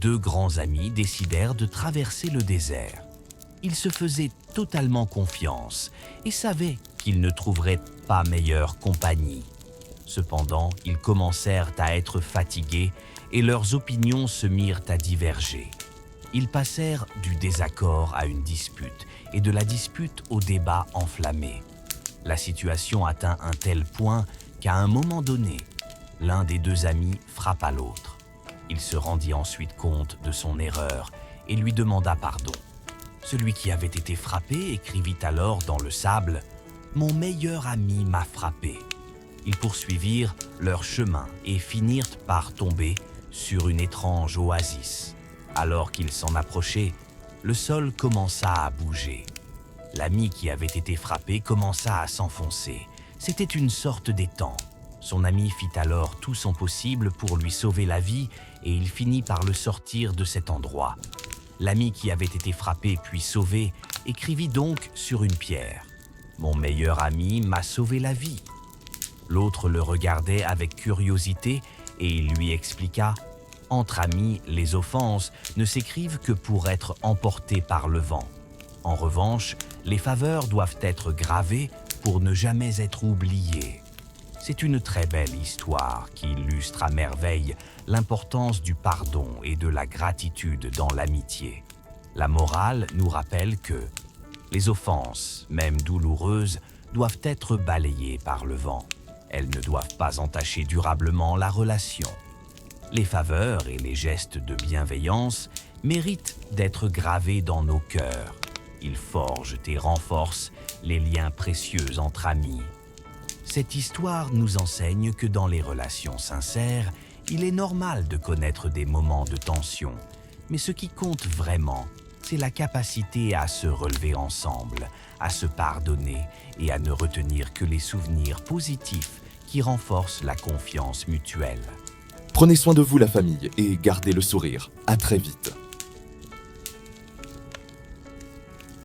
deux grands amis décidèrent de traverser le désert. Ils se faisaient totalement confiance et savaient qu'ils ne trouveraient pas meilleure compagnie. Cependant, ils commencèrent à être fatigués et leurs opinions se mirent à diverger. Ils passèrent du désaccord à une dispute et de la dispute au débat enflammé. La situation atteint un tel point qu'à un moment donné, l'un des deux amis frappa l'autre. Il se rendit ensuite compte de son erreur et lui demanda pardon. Celui qui avait été frappé écrivit alors dans le sable « Mon meilleur ami m'a frappé ». Ils poursuivirent leur chemin et finirent par tomber sur une étrange oasis. Alors qu'ils s'en approchaient, le sol commença à bouger. L'ami qui avait été frappé commença à s'enfoncer. C'était une sorte d'étang. Son ami fit alors tout son possible pour lui sauver la vie et il finit par le sortir de cet endroit. L'ami qui avait été frappé puis sauvé écrivit donc sur une pierre « Mon meilleur ami m'a sauvé la vie ». L'autre le regardait avec curiosité et il lui expliqua « Entre amis, les offenses ne s'écrivent que pour être emportées par le vent. En revanche, les faveurs doivent être gravées pour ne jamais être oubliées. » C'est une très belle histoire qui illustre à merveille l'importance du pardon et de la gratitude dans l'amitié. La morale nous rappelle que les offenses, même douloureuses, doivent être balayées par le vent. Elles ne doivent pas entacher durablement la relation. Les faveurs et les gestes de bienveillance méritent d'être gravés dans nos cœurs. Ils forgent et renforcent les liens précieux entre amis. Cette histoire nous enseigne que dans les relations sincères, il est normal de connaître des moments de tension. Mais ce qui compte vraiment, c'est la capacité à se relever ensemble, à se pardonner et à ne retenir que les souvenirs positifs qui renforcent la confiance mutuelle. Prenez soin de vous la famille et gardez le sourire. À très vite.